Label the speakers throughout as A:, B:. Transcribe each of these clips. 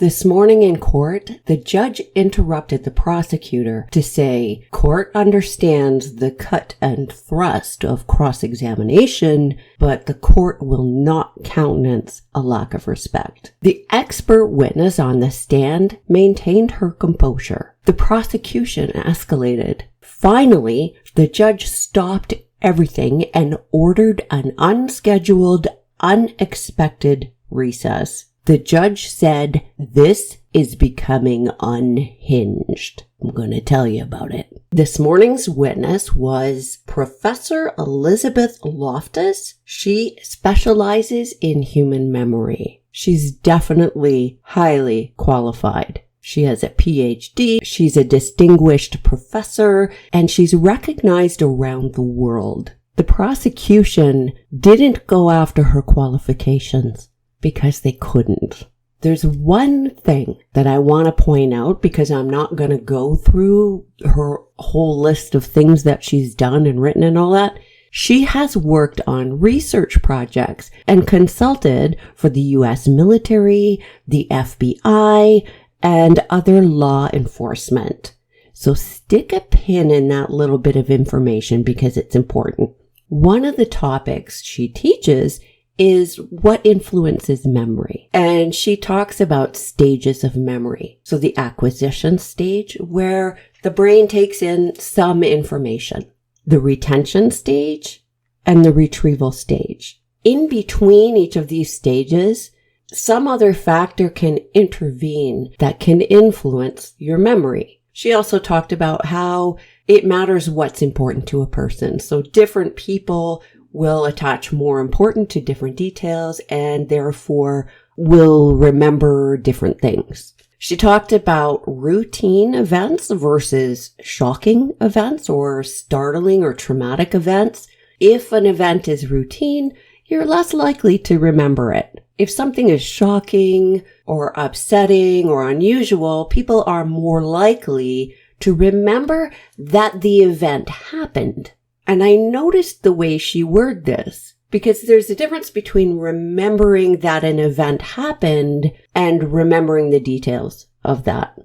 A: This morning in court, the judge interrupted the prosecutor to say, "Court understands the cut and thrust of cross-examination, but the court will not countenance a lack of respect." The expert witness on the stand maintained her composure. The prosecution escalated. Finally, the judge stopped everything and ordered an unscheduled, unexpected recess. The judge said, "This is becoming unhinged." I'm going to tell you about it. This morning's witness was Professor Elizabeth Loftus. She specializes in human memory. She's definitely highly qualified. She has a PhD, she's a distinguished professor, and she's recognized around the world. The prosecution didn't go after her qualifications because they couldn't. There's one thing that I want to point out, because I'm not going to go through her whole list of things that she's done and written and all that. She has worked on research projects and consulted for the US military, the FBI, and other law enforcement. So stick a pin in that little bit of information because it's important. One of the topics she teaches is what influences memory. And she talks about stages of memory. So the acquisition stage, where the brain takes in some information, the retention stage, and the retrieval stage. In between each of these stages, some other factor can intervene that can influence your memory. She also talked about how it matters what's important to a person. So different people will attach more important to different details and therefore will remember different things. She talked about routine events versus shocking events or startling or traumatic events. If an event is routine, you're less likely to remember it. If something is shocking or upsetting or unusual, people are more likely to remember that the event happened. And I noticed the way she worded this, because there's a difference between remembering that an event happened and remembering the details of that.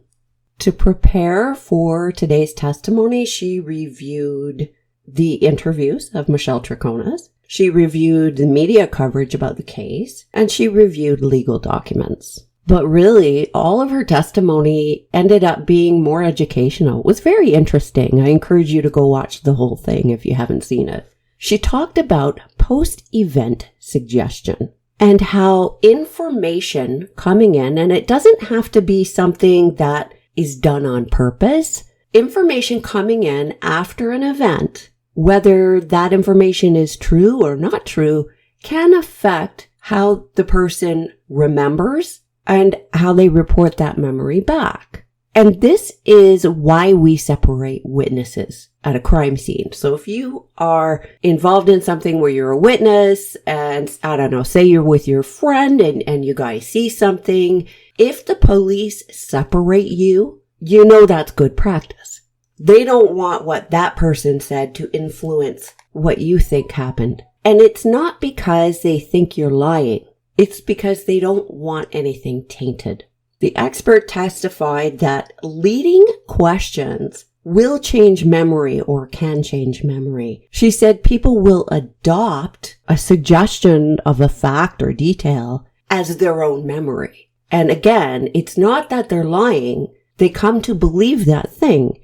A: To prepare for today's testimony, she reviewed the interviews of Michelle Troconis. She reviewed the media coverage about the case, and she reviewed legal documents. But really, all of her testimony ended up being more educational. It was very interesting. I encourage you to go watch the whole thing if you haven't seen it. She talked about post-event suggestion and how information coming in, and it doesn't have to be something that is done on purpose, information coming in after an event, whether that information is true or not true, can affect how the person remembers and how they report that memory back. And this is why we separate witnesses at a crime scene. So if you are involved in something where you're a witness and, I don't know, say you're with your friend and you guys see something, if the police separate you, you know that's good practice. They don't want what that person said to influence what you think happened. And it's not because they think you're lying. It's because they don't want anything tainted. The expert testified that leading questions will change memory or can change memory. She said people will adopt a suggestion of a fact or detail as their own memory. And again, it's not that they're lying. They come to believe that thing.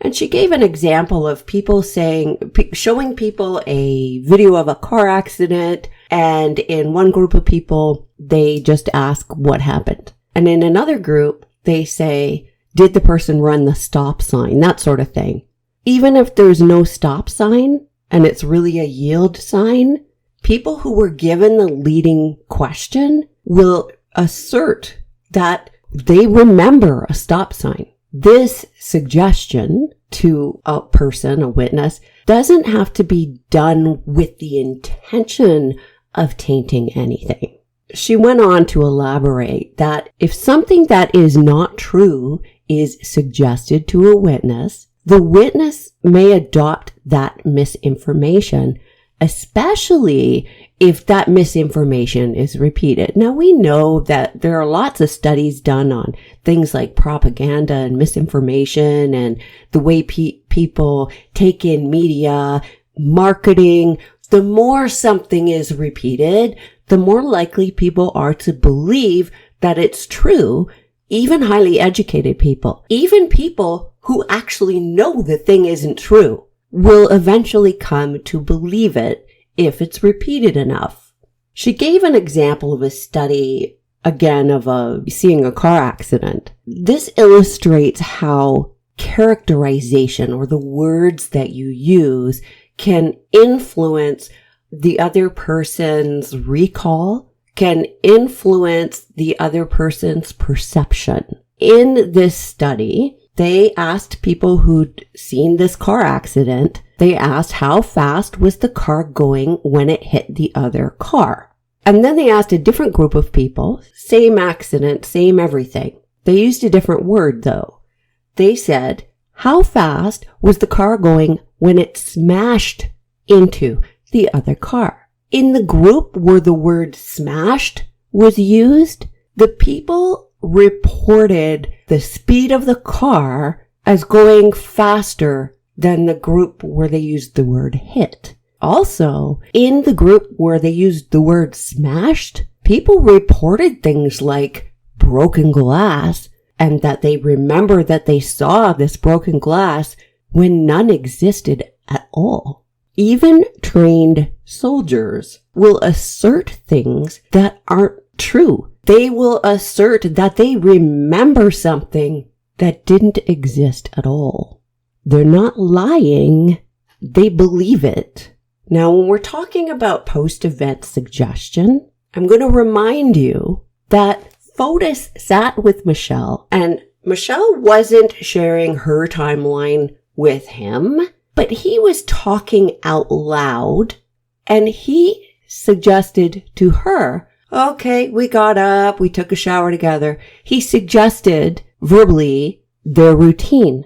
A: And she gave an example of people showing people a video of a car accident, and in one group of people, they just ask what happened. And in another group, they say, did the person run the stop sign? That sort of thing. Even if there's no stop sign and it's really a yield sign, people who were given the leading question will assert that they remember a stop sign. This suggestion to a person, a witness, doesn't have to be done with the intention of tainting anything. She went on to elaborate that if something that is not true is suggested to a witness, the witness may adopt that misinformation especially if that misinformation is repeated. Now, we know that there are lots of studies done on things like propaganda and misinformation and the way people take in media, marketing. The more something is repeated, the more likely people are to believe that it's true. Even highly educated people, even people who actually know the thing isn't true, will eventually come to believe it if it's repeated enough. She gave an example of a study, again, of seeing a car accident. This illustrates how characterization, or the words that you use, can influence the other person's recall, can influence the other person's perception. In this study, they asked people who'd seen this car accident, they asked how fast was the car going when it hit the other car. And then they asked a different group of people, same accident, same everything. They used a different word though. They said, how fast was the car going when it smashed into the other car? In the group where the word smashed was used, the people reported the speed of the car as going faster than the group where they used the word hit. Also, in the group where they used the word smashed, people reported things like broken glass, and that they remember that they saw this broken glass when none existed at all. Even trained soldiers will assert things that aren't true. They will assert that they remember something that didn't exist at all. They're not lying. They believe it. Now, when we're talking about post-event suggestion, I'm going to remind you that Fotis sat with Michelle, and Michelle wasn't sharing her timeline with him, but he was talking out loud, and he suggested to her, okay, we got up, we took a shower together. He suggested verbally their routine.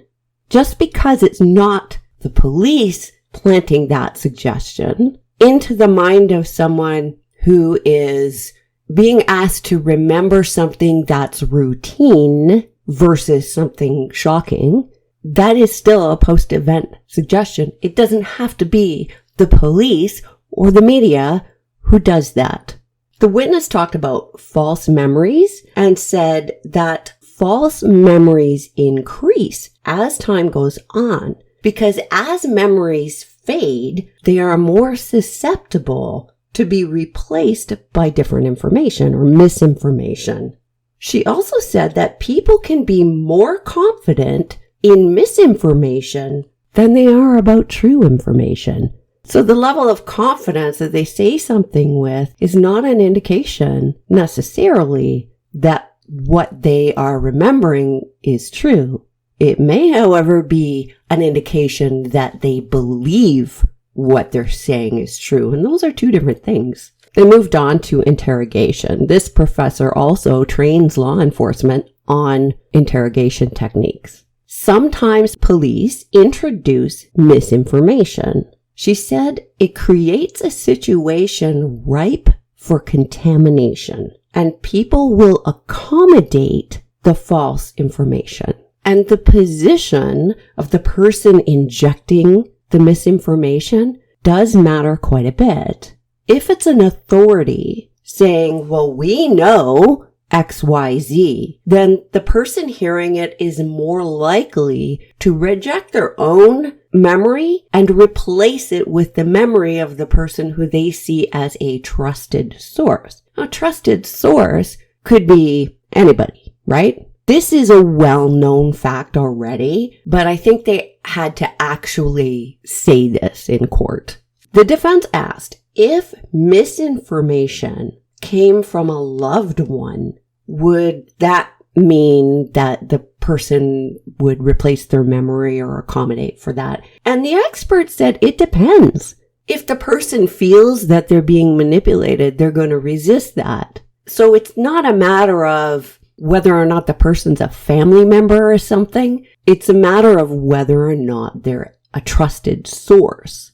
A: Just because it's not the police planting that suggestion into the mind of someone who is being asked to remember something that's routine versus something shocking, that is still a post-event suggestion. It doesn't have to be the police or the media who does that. The witness talked about false memories and said that false memories increase as time goes on because as memories fade, they are more susceptible to be replaced by different information or misinformation. She also said that people can be more confident in misinformation than they are about true information. So the level of confidence that they say something with is not an indication necessarily that what they are remembering is true. It may, however, be an indication that they believe what they're saying is true. And those are two different things. They moved on to interrogation. This professor also trains law enforcement on interrogation techniques. Sometimes police introduce misinformation. She said it creates a situation ripe for contamination, and people will accommodate the false information. And the position of the person injecting the misinformation does matter quite a bit. If it's an authority saying, well, we know XYZ, then the person hearing it is more likely to reject their own memory and replace it with the memory of the person who they see as a trusted source. A trusted source could be anybody, right? This is a well-known fact already, but I think they had to actually say this in court. The defense asked, if misinformation came from a loved one, would that mean that the person would replace their memory or accommodate for that? And the expert said it depends. If the person feels that they're being manipulated, they're going to resist that. So it's not a matter of whether or not the person's a family member or something. It's a matter of whether or not they're a trusted source.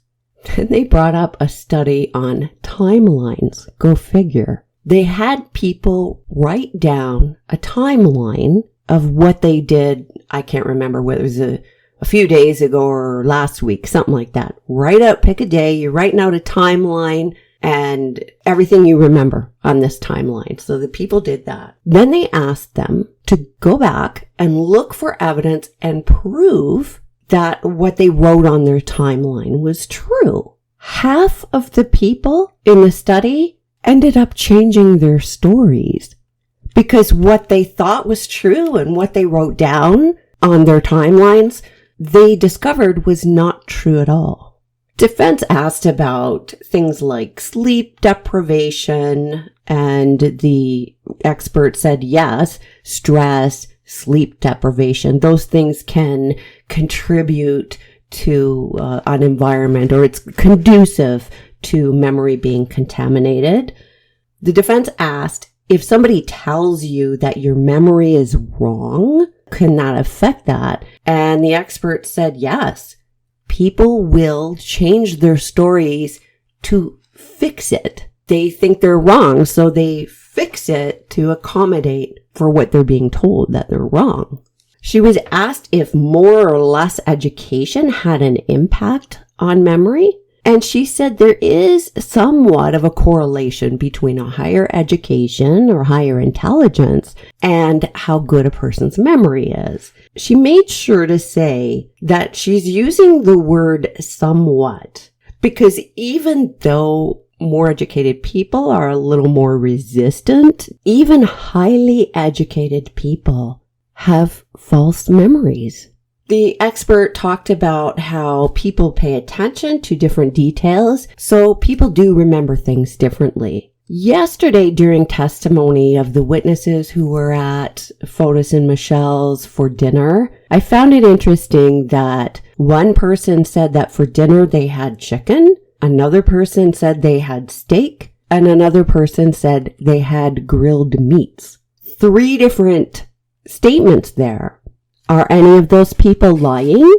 A: And they brought up a study on timelines. Go figure. They had people write down a timeline of what they did. I can't remember whether it was a few days ago or last week, something like that. Pick a day, you're writing out a timeline and everything you remember on this timeline. So the people did that. Then they asked them to go back and look for evidence and prove that what they wrote on their timeline was true. Half of the people in the study ended up changing their stories because what they thought was true and what they wrote down on their timelines, they discovered was not true at all. Defense asked about things like sleep deprivation, and the expert said yes, stress, sleep deprivation, those things can contribute to an environment, or it's conducive to memory being contaminated. The defense asked, if somebody tells you that your memory is wrong, can that affect that? And the expert said yes. People will change their stories to fix it. They think they're wrong, so they fix it to accommodate for what they're being told that they're wrong. She was asked if more or less education had an impact on memory, and she said there is somewhat of a correlation between a higher education or higher intelligence and how good a person's memory is. She made sure to say that she's using the word somewhat, because even though more educated people are a little more resistant, even highly educated people have false memories. The expert talked about how people pay attention to different details, so people do remember things differently. Yesterday, during testimony of the witnesses who were at Fotis and Michelle's for dinner, I found it interesting that one person said that for dinner they had chicken, another person said they had steak, and another person said they had grilled meats. 3 different statements there. Are any of those people lying?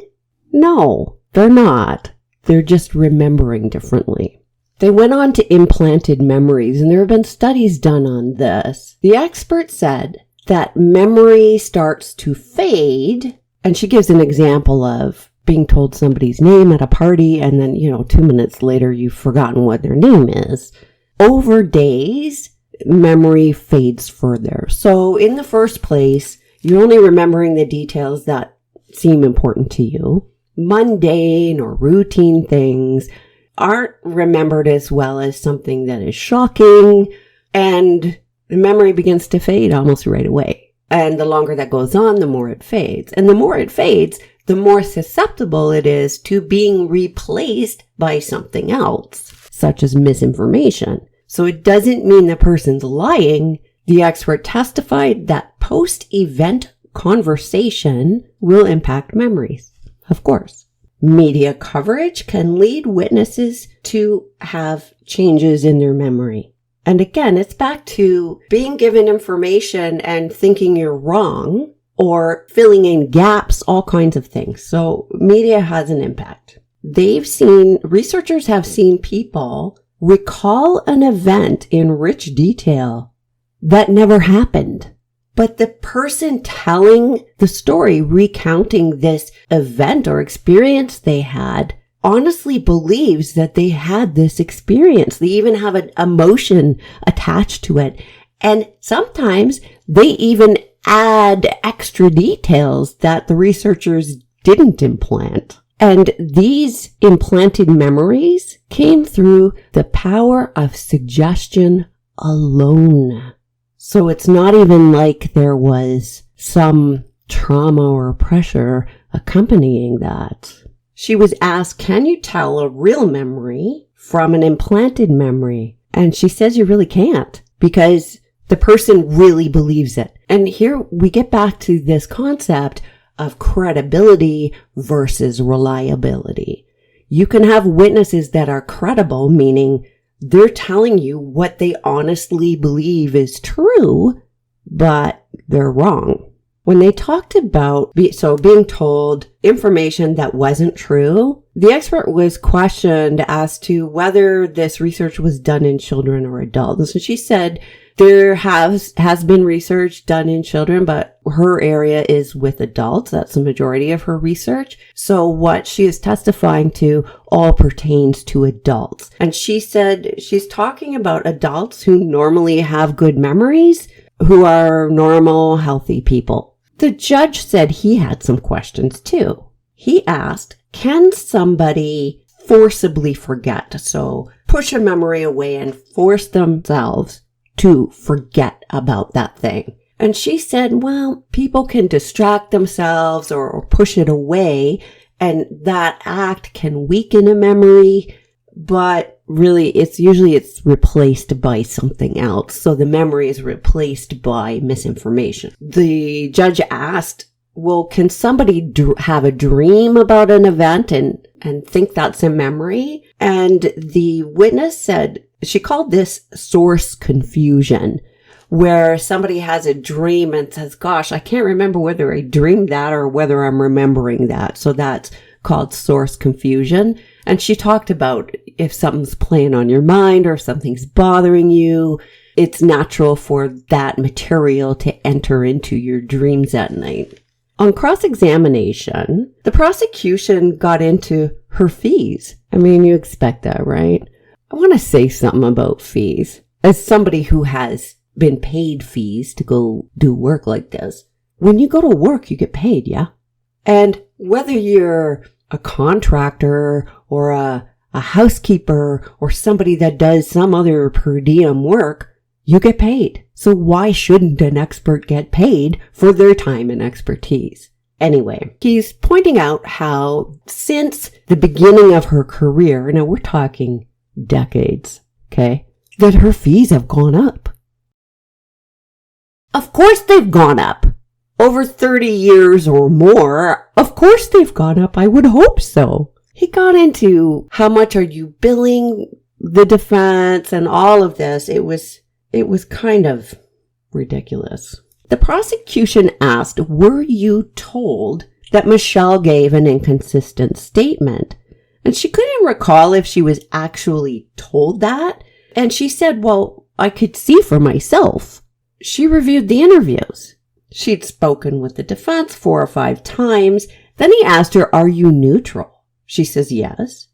A: No, they're not. They're just remembering differently. They went on to implanted memories, and there have been studies done on this. The expert said that memory starts to fade, and she gives an example of being told somebody's name at a party, and then, 2 minutes later, you've forgotten what their name is. Over days, memory fades further. So in the first place, you're only remembering the details that seem important to you. Mundane or routine things aren't remembered as well as something that is shocking, and the memory begins to fade almost right away. And the longer that goes on, the more it fades. And the more it fades, the more susceptible it is to being replaced by something else, such as misinformation. So it doesn't mean the person's lying. The expert testified that post-event conversation will impact memories, of course. Media coverage can lead witnesses to have changes in their memory. And again, it's back to being given information and thinking you're wrong, or filling in gaps, all kinds of things. So media has an impact. Researchers have seen people recall an event in rich detail that never happened. But the person telling the story, recounting this event or experience they had, honestly believes that they had this experience. They even have an emotion attached to it. And sometimes they even add extra details that the researchers didn't implant. And these implanted memories came through the power of suggestion alone. So it's not even like there was some trauma or pressure accompanying that. She was asked, can you tell a real memory from an implanted memory? And she says you really can't, because the person really believes it. And here we get back to this concept of credibility versus reliability. You can have witnesses that are credible, meaning they're telling you what they honestly believe is true, but they're wrong. When they talked about being told information that wasn't true, The expert was questioned as to whether this research was done in children or adults. And she said there has been research done in children, but her area is with adults. That's the majority of her research. So what she is testifying to all pertains to adults. And she said she's talking about adults who normally have good memories, who are normal, healthy people. The judge said he had some questions too. He asked, can somebody forcibly forget? So push a memory away and force themselves to forget about that thing. And she said, well, people can distract themselves or push it away, and that act can weaken a memory, but really it's replaced by something else. So the memory is replaced by misinformation. The judge asked, well, can somebody have a dream about an event and think that's a memory? And the witness said, she called this source confusion, where somebody has a dream and says, gosh, I can't remember whether I dreamed that or whether I'm remembering that. So that's called source confusion. And she talked about if something's playing on your mind or if something's bothering you, it's natural for that material to enter into your dreams at night. On cross-examination, the prosecution got into her fees. I mean, you expect that, right? I want to say something about fees. As somebody who has been paid fees to go do work like this, when you go to work, you get paid, yeah? And whether you're a contractor or a housekeeper or somebody that does some other per diem work, you get paid. So why shouldn't an expert get paid for their time and expertise? Anyway, he's pointing out how since the beginning of her career, now we're talking decades, okay, that her fees have gone up. Of course they've gone up. Over 30 years or more, of course they've gone up. I would hope so. He got into how much are you billing the defense and all of this. It was kind of ridiculous. The prosecution asked, were you told that Michelle gave an inconsistent statement? And she couldn't recall if she was actually told that. And she said, well, I could see for myself. She reviewed the interviews. She'd spoken with the defense 4 or 5 times. Then he asked her, are you neutral? She says, yes.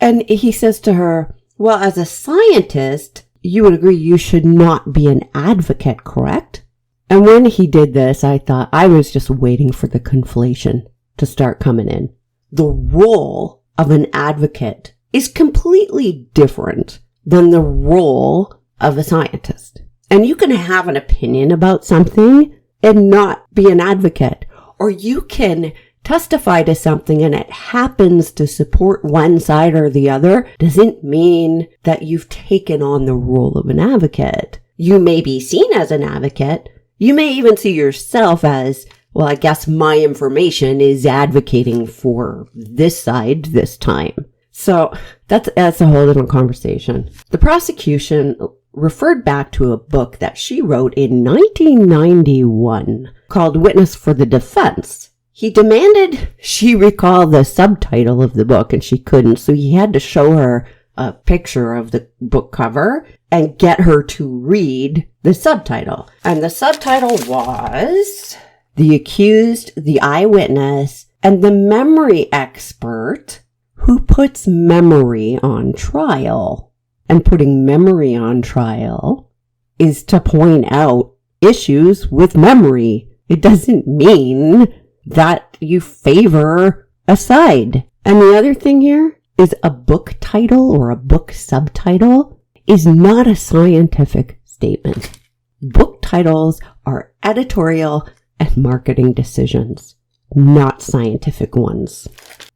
A: And he says to her, well, as a scientist, you would agree you should not be an advocate, correct? And when he did this, I thought I was just waiting for the conflation to start coming in. The role of an advocate is completely different than the role of a scientist. And you can have an opinion about something and not be an advocate. Or you can testify to something and it happens to support one side or the other, doesn't mean that you've taken on the role of an advocate. You may be seen as an advocate. You may even see yourself as, well, I guess my information is advocating for this side this time. So that's a whole different conversation. The prosecution referred back to a book that she wrote in 1991 called Witness for the Defense. He demanded she recall the subtitle of the book, and she couldn't, so he had to show her a picture of the book cover and get her to read the subtitle. And the subtitle was The Accused, the Eyewitness, and the Memory Expert Who Puts Memory on Trial. And putting memory on trial is to point out issues with memory. It doesn't mean that you favor a side. And the other thing here is a book title or a book subtitle is not a scientific statement. Book titles are editorial and marketing decisions, not scientific ones.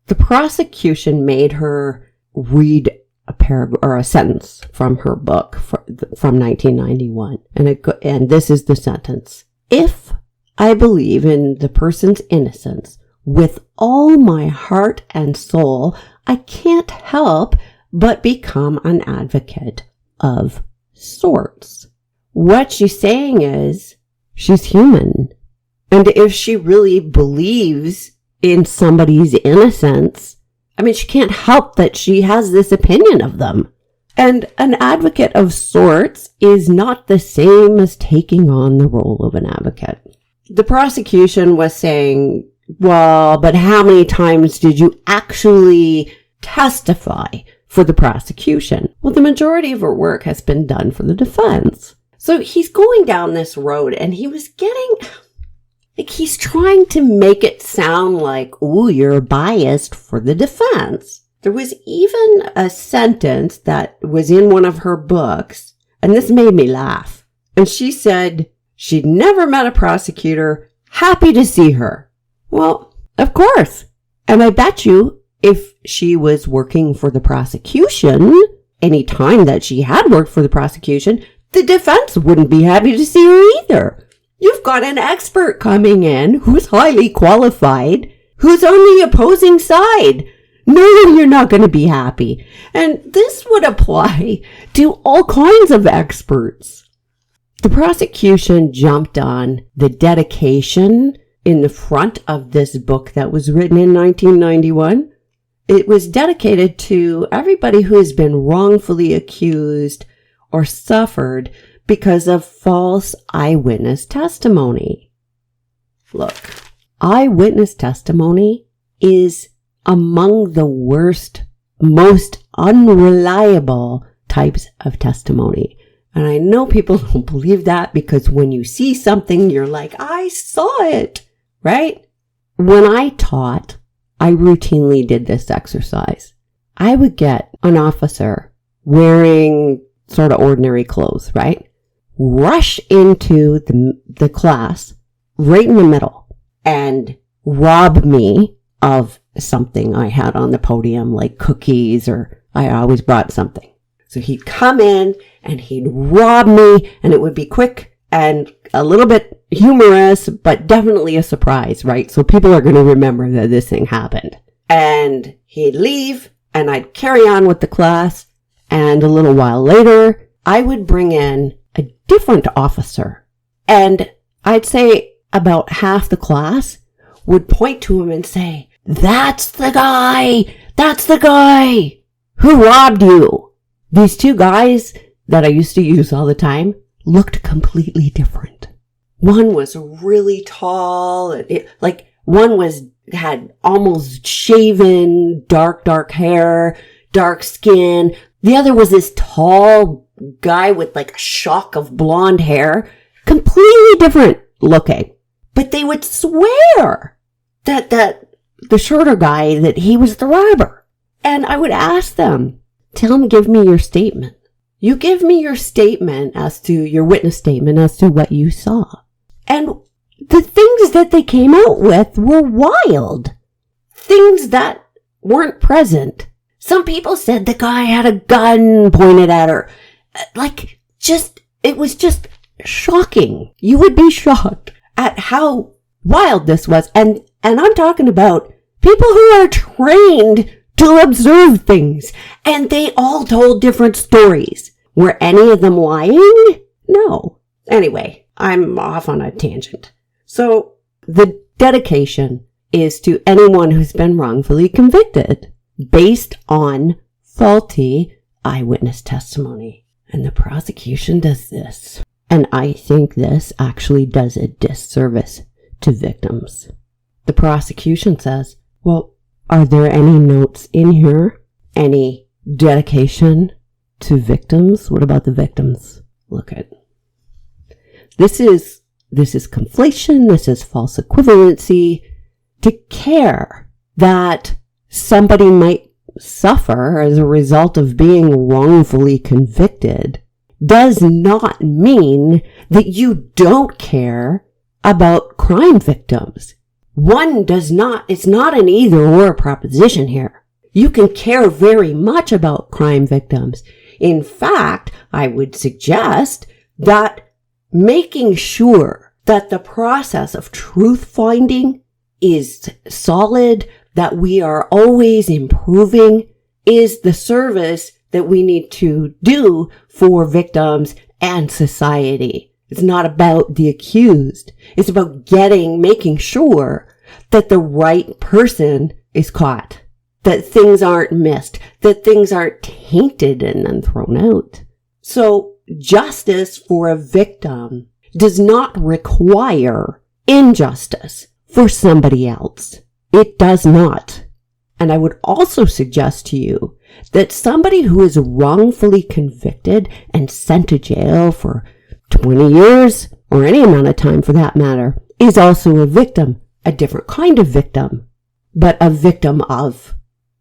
A: The prosecution made her read a paragraph or a sentence from her book from 1991. And this is the sentence. If I believe in the person's innocence with all my heart and soul, I can't help but become an advocate of sorts. What she's saying is she's human. And if she really believes in somebody's innocence, I mean, she can't help that she has this opinion of them. And an advocate of sorts is not the same as taking on the role of an advocate. The prosecution was saying, well, but how many times did you actually testify for the prosecution? Well, the majority of her work has been done for the defense. So he's going down this road and he was getting, like, he's trying to make it sound like, ooh, you're biased for the defense. There was even a sentence that was in one of her books, and this made me laugh. And she said she'd never met a prosecutor, happy to see her. Well, of course. And I bet you if she was working for the prosecution, any time that she had worked for the prosecution, the defense wouldn't be happy to see her either. You've got an expert coming in who's highly qualified, who's on the opposing side. No, you're not going to be happy. And this would apply to all kinds of experts. The prosecution jumped on the dedication in the front of this book that was written in 1991. It was dedicated to everybody who has been wrongfully accused or suffered because of false eyewitness testimony. Look, eyewitness testimony is among the worst, most unreliable types of testimony. And I know people don't believe that because when you see something, you're like, I saw it, right? When I taught, I routinely did this exercise. I would get an officer wearing sort of ordinary clothes, right? Rush into the class right in the middle and rob me of something I had on the podium, like cookies, or I always brought something. So he'd come in and he'd rob me, and it would be quick and a little bit humorous, but definitely a surprise, right? So people are going to remember that this thing happened. And he'd leave and I'd carry on with the class. And a little while later, I would bring in a different officer. And I'd say about half the class would point to him and say, that's the guy who robbed you. These two guys that I used to use all the time looked completely different. One was really tall, one had almost shaven, dark hair, dark skin. The other was this tall guy with like a shock of blonde hair, completely different looking. But they would swear that the shorter guy, that he was the robber. And I would ask them, give me your statement. You give me your statement as to your witness statement as to what you saw. And the things that they came out with were wild. Things that weren't present. Some people said the guy had a gun pointed at her. It was just shocking. You would be shocked at how wild this was. And I'm talking about people who are trained to observe things. And they all told different stories. Were any of them lying? No. Anyway, I'm off on a tangent. So the dedication is to anyone who's been wrongfully convicted based on faulty eyewitness testimony. And the prosecution does this. And I think this actually does a disservice to victims. The prosecution says, well, are there any notes in here? Any dedication to victims? What about the victims? Look at this is conflation. This is false equivalency. To care that somebody might suffer as a result of being wrongfully convicted does not mean that you don't care about crime victims. One does not, it's not an either or proposition here. You can care very much about crime victims. In fact, I would suggest that making sure that the process of truth finding is solid, that we are always improving, is the service that we need to do for victims and society. It's not about the accused. It's about making sure that the right person is caught. that things aren't missed, that things aren't tainted and then thrown out. So justice for a victim does not require injustice for somebody else. It does not. And I would also suggest to you that somebody who is wrongfully convicted and sent to jail for 20 years, or any amount of time for that matter, is also a victim, a different kind of victim, but a victim of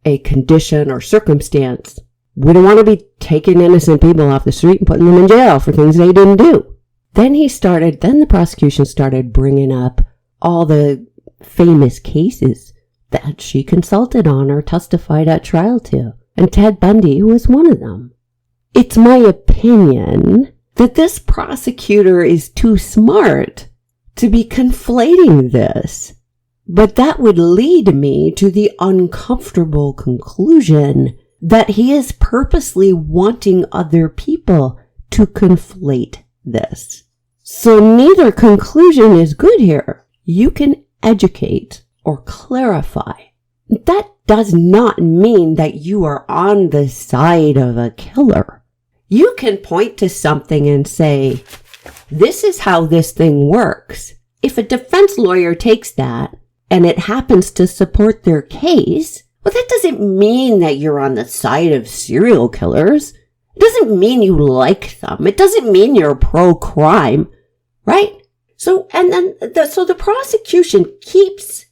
A: a condition or circumstance. We don't want to be taking innocent people off the street and putting them in jail for things they didn't do. Then the prosecution started bringing up all the famous cases that she consulted on or testified at trial to. And Ted Bundy was one of them. It's my opinion that this prosecutor is too smart to be conflating this. But that would lead me to the uncomfortable conclusion that he is purposely wanting other people to conflate this. So neither conclusion is good here. You can educate or clarify. That does not mean that you are on the side of a killer. You can point to something and say, this is how this thing works. If a defense lawyer takes that and it happens to support their case, well, that doesn't mean that you're on the side of serial killers. It doesn't mean you like them. It doesn't mean you're pro-crime, right? So the prosecution keeps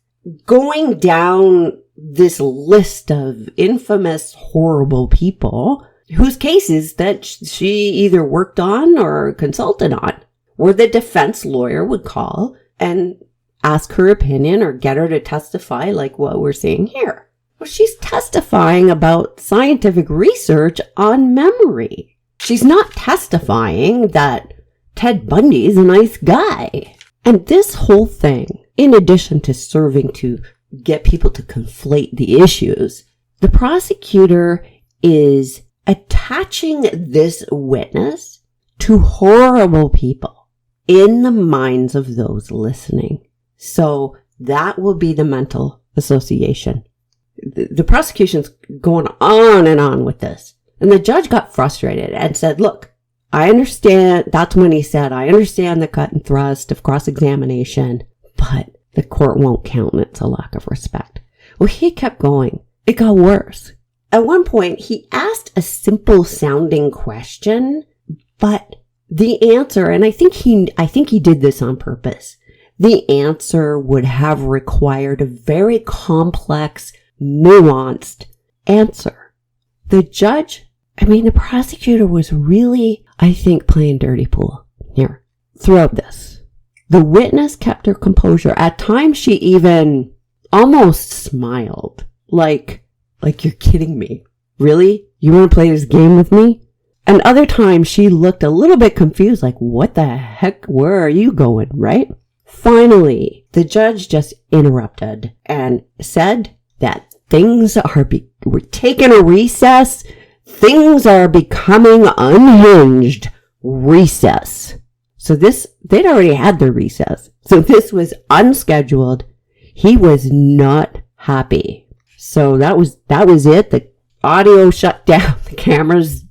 A: going down this list of infamous, horrible people whose cases that she either worked on or consulted on, where the defense lawyer would call and ask her opinion or get her to testify like what we're seeing here. Well, she's testifying about scientific research on memory. She's not testifying that Ted Bundy is a nice guy. And this whole thing, in addition to serving to get people to conflate the issues, the prosecutor is attaching this witness to horrible people in the minds of those listening. So that will be the mental association. The prosecution's going on and on with this. And the judge got frustrated and said, look, I understand, that's when he said, I understand the cut and thrust of cross-examination, but the court won't countenance a lack of respect. Well, he kept going. It got worse. At one point, he asked a simple sounding question, but the answer, and I think he did this on purpose, the answer would have required a very complex, nuanced answer. The prosecutor was really, I think, playing dirty pool here throughout this. The witness kept her composure. At times, she even almost smiled, like you're kidding me. Really? You want to play this game with me? And other times, she looked a little bit confused, like, what the heck? Where are you going, right? Finally, the judge just interrupted and said that we're taking a recess. Things are becoming unhinged. Recess. So they'd already had their recess. So this was unscheduled. He was not happy. So that was it. The audio shut down. The cameras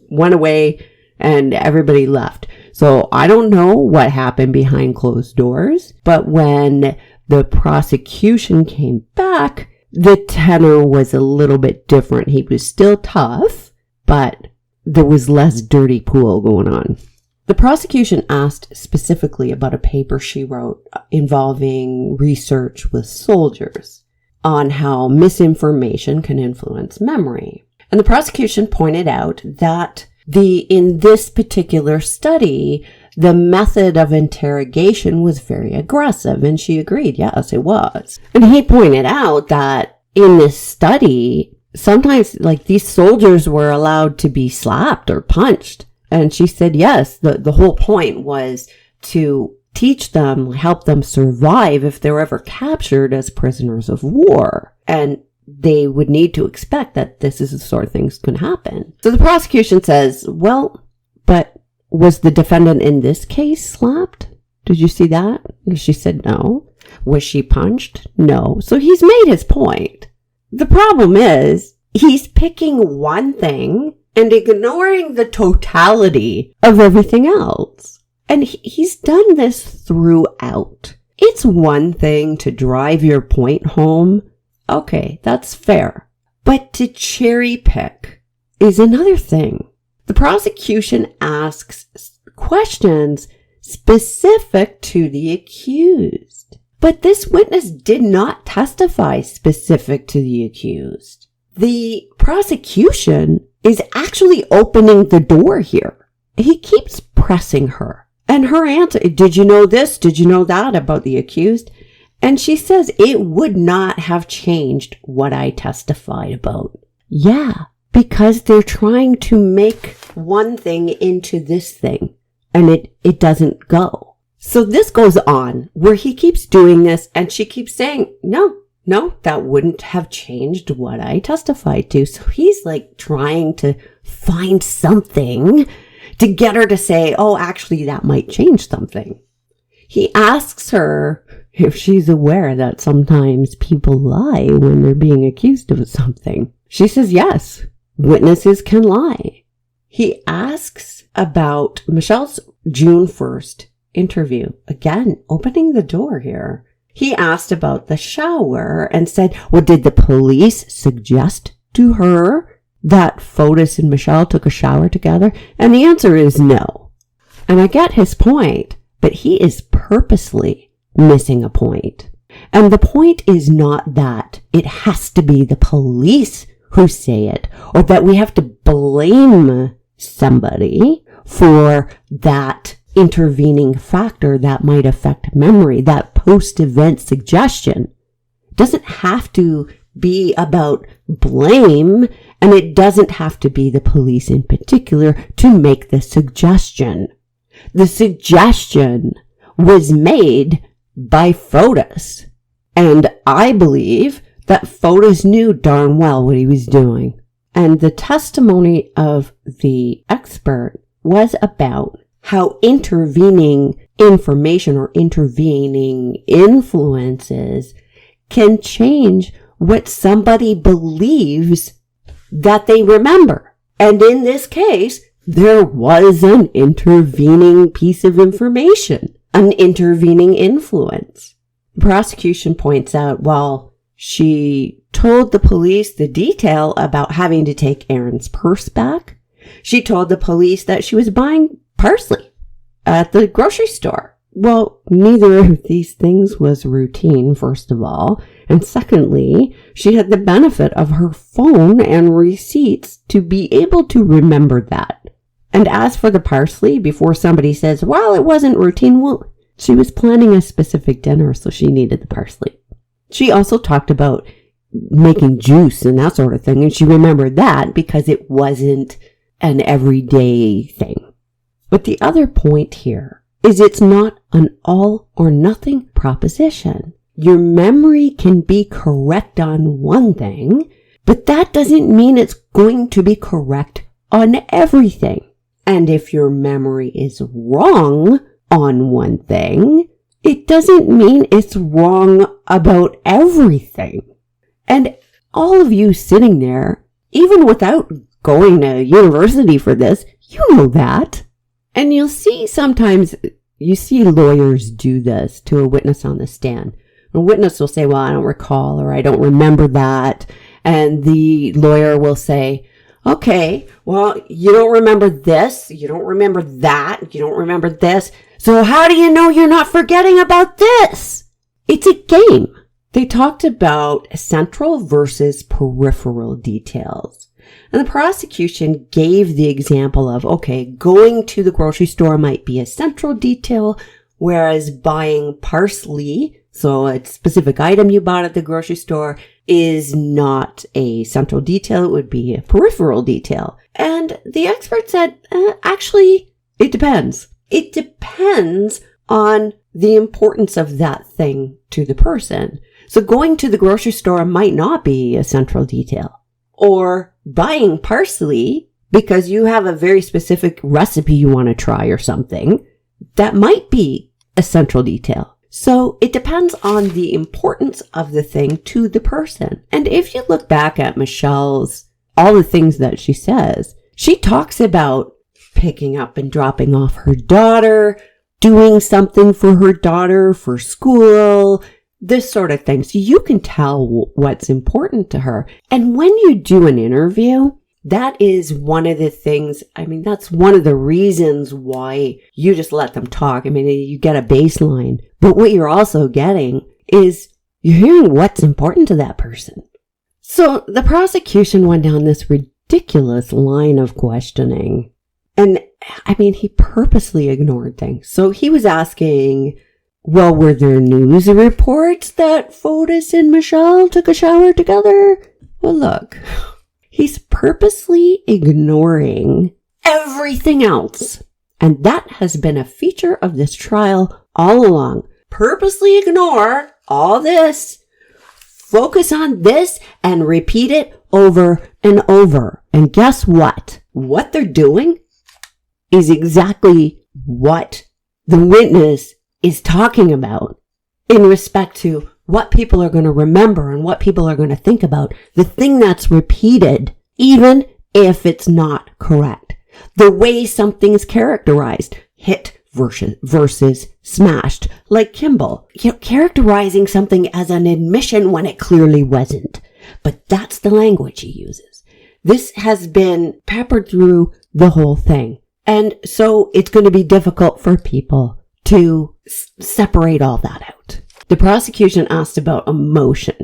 A: went away and everybody left. So I don't know what happened behind closed doors, but when the prosecution came back, the tenor was a little bit different. He was still tough, but there was less dirty pool going on. The prosecution asked specifically about a paper she wrote involving research with soldiers on how misinformation can influence memory. And the prosecution pointed out that in this particular study, the method of interrogation was very aggressive, and she agreed, yes, it was. And he pointed out that in this study, sometimes like these soldiers were allowed to be slapped or punched. And she said, yes, the whole point was to teach them, help them survive if they're ever captured as prisoners of war. And they would need to expect that this is the sort of things can happen. So the prosecution says, well, but was the defendant in this case slapped? Did you see that? And she said no. Was she punched? No. So he's made his point. The problem is he's picking one thing and ignoring the totality of everything else. And he's done this throughout. It's one thing to drive your point home. Okay, that's fair. But to cherry pick is another thing. The prosecution asks questions specific to the accused. But this witness did not testify specific to the accused. The prosecution is actually opening the door here. He keeps pressing her. And her answer, did you know this? Did you know that about the accused? And she says, it would not have changed what I testified about. Yeah, because they're trying to make one thing into this thing. And it doesn't go. So this goes on where he keeps doing this and she keeps saying, no, that wouldn't have changed what I testified to. So he's like trying to find something to get her to say, oh, actually, that might change something. He asks her if she's aware that sometimes people lie when they're being accused of something. She says, yes, witnesses can lie. He asks about Michelle's June 1st interview. Again, opening the door here. He asked about the shower and said, well, did the police suggest to her that Fotis and Michelle took a shower together? And the answer is no. And I get his point, but he is purposely missing a point. And the point is not that it has to be the police who say it, or that we have to blame somebody for that intervening factor that might affect memory, that post-event suggestion. It doesn't have to be about blame, and it doesn't have to be the police in particular to make the suggestion. The suggestion was made by Fotis, and I believe that Fotis knew darn well what he was doing. And the testimony of the expert was about how intervening information or intervening influences can change what somebody believes that they remember. And in this case, there was an intervening piece of information, an intervening influence. The prosecution points out, well, she told the police the detail about having to take Aaron's purse back. She told the police that she was buying parsley at the grocery store. Well, neither of these things was routine, first of all. And secondly, she had the benefit of her phone and receipts to be able to remember that. And as for the parsley, before somebody says, well, it wasn't routine, well, she was planning a specific dinner, so she needed the parsley. She also talked about making juice and that sort of thing, and she remembered that because it wasn't an everyday thing. But the other point here is it's not an all or nothing proposition. Your memory can be correct on one thing, but that doesn't mean it's going to be correct on everything. And if your memory is wrong on one thing, it doesn't mean it's wrong about everything. And all of you sitting there, even without going to university for this, you know that. And you'll see sometimes, you see lawyers do this to a witness on the stand. A witness will say, well, I don't recall, or I don't remember that. And the lawyer will say, okay, well, you don't remember this, you don't remember that, you don't remember this. So how do you know you're not forgetting about this? It's a game. They talked about central versus peripheral details. And the prosecution gave the example of, okay, going to the grocery store might be a central detail, whereas buying parsley, so a specific item you bought at the grocery store, is not a central detail. It would be a peripheral detail. And the expert said, actually, it depends. It depends on the importance of that thing to the person. So going to the grocery store might not be a central detail. Or buying parsley because you have a very specific recipe you want to try or something, that might be a central detail. So it depends on the importance of the thing to the person. And if you look back at Michelle's, all the things that she says, she talks about picking up and dropping off her daughter, doing something for her daughter for school, this sort of thing. So you can tell what's important to her. And when you do an interview, that is one of the things, that's one of the reasons why you just let them talk. You get a baseline. But what you're also getting is you're hearing what's important to that person. So the prosecution went down this ridiculous line of questioning. And he purposely ignored things. So he was asking, well, were there news reports that Fotis and Michelle took a shower together? Well, look, he's purposely ignoring everything else. And that has been a feature of this trial all along. Purposely ignore all this, focus on this, and repeat it over and over. And guess what? What they're doing is exactly what the witness is talking about in respect to what people are going to remember and what people are going to think about. The thing that's repeated, even if it's not correct. The way something's characterized, hit versus smashed, like Kimball. Characterizing something as an admission when it clearly wasn't. But that's the language he uses. This has been peppered through the whole thing. And so it's going to be difficult for people to separate all that out. The prosecution asked about emotion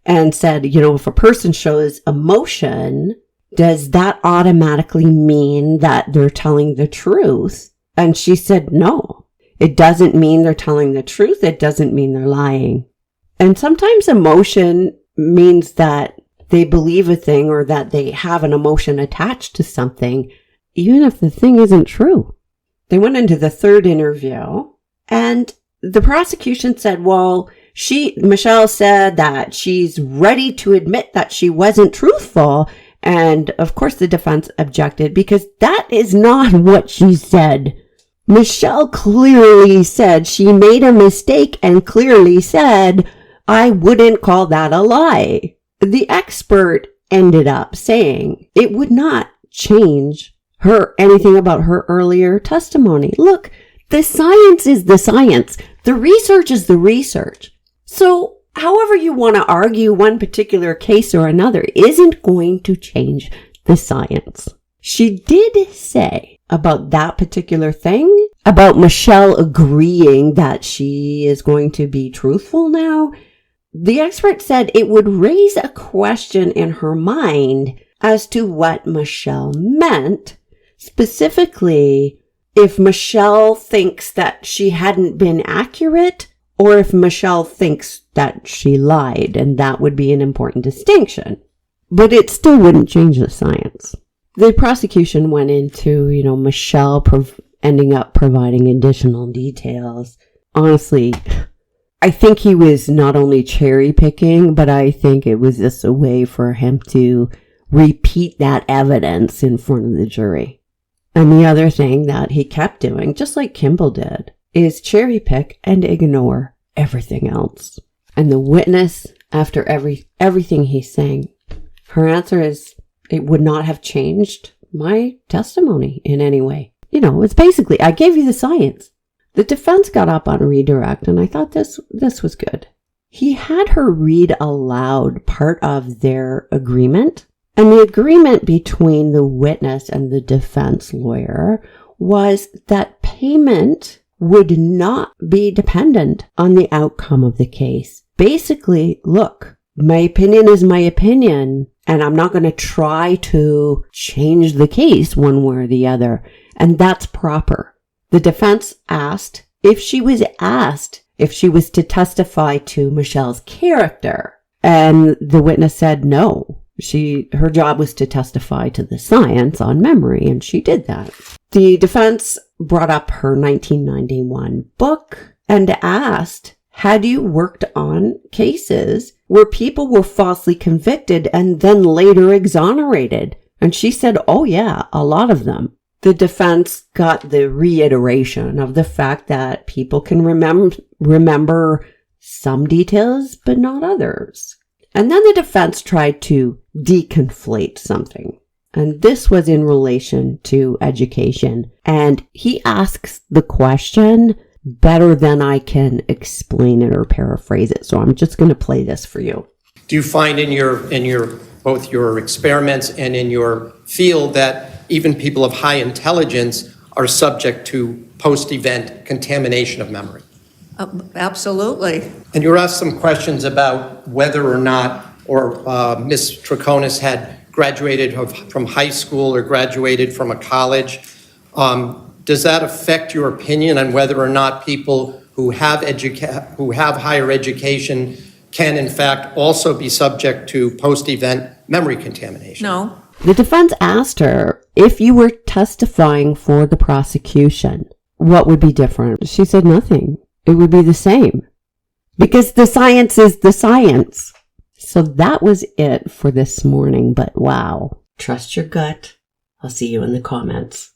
A: and said, if a person shows emotion, does that automatically mean that they're telling the truth? And she said, no, it doesn't mean they're telling the truth. It doesn't mean they're lying. And sometimes emotion means that they believe a thing or that they have an emotion attached to something, even if the thing isn't true. They went into the third interview and the prosecution said, well, Michelle said that she's ready to admit that she wasn't truthful. And of course the defense objected because that is not what she said. Michelle clearly said she made a mistake and clearly said, I wouldn't call that a lie. The expert ended up saying it would not change anything about her earlier testimony. Look, the science is the science. The research is the research. So however you want to argue one particular case or another isn't going to change the science. She did say about that particular thing, about Michelle agreeing that she is going to be truthful now. The expert said it would raise a question in her mind as to what Michelle meant. Specifically, if Michelle thinks that she hadn't been accurate or if Michelle thinks that she lied, and that would be an important distinction. But it still wouldn't change the science. The prosecution went into, Michelle ending up providing additional details. Honestly, I think he was not only cherry picking, but I think it was just a way for him to repeat that evidence in front of the jury. And the other thing that he kept doing, just like Kimball did, is cherry pick and ignore everything else. And the witness, after everything he's saying, her answer is, it would not have changed my testimony in any way. It's basically, I gave you the science. The defense got up on redirect, and I thought this was good. He had her read aloud part of their agreement. And the agreement between the witness and the defense lawyer was that payment would not be dependent on the outcome of the case. Basically, look, my opinion is my opinion, and I'm not going to try to change the case one way or the other. And that's proper. The defense asked if she was to testify to Michelle's character. And the witness said no. Her job was to testify to the science on memory, and she did that. The defense brought up her 1991 book and asked, had you worked on cases where people were falsely convicted and then later exonerated? And she said, oh yeah, a lot of them. The defense got the reiteration of the fact that people can remember some details, but not others. And then the defense tried to deconflate something. And this was in relation to education. And he asks the question better than I can explain it or paraphrase it. So I'm just going to play this for you.
B: Do you find in your both your experiments and in your field that even people of high intelligence are subject to post-event contamination of memory?
C: Absolutely.
B: And you were asked some questions about whether or not, Ms. Troconis had graduated from high school or graduated from a college. Does that affect your opinion on whether or not people who have higher education can in fact also be subject to post-event memory contamination?
C: No.
A: The defense asked her, if you were testifying for the prosecution, what would be different? She said nothing. It would be the same. Because the science is the science. So that was it for this morning, but wow. Trust your gut. I'll see you in the comments.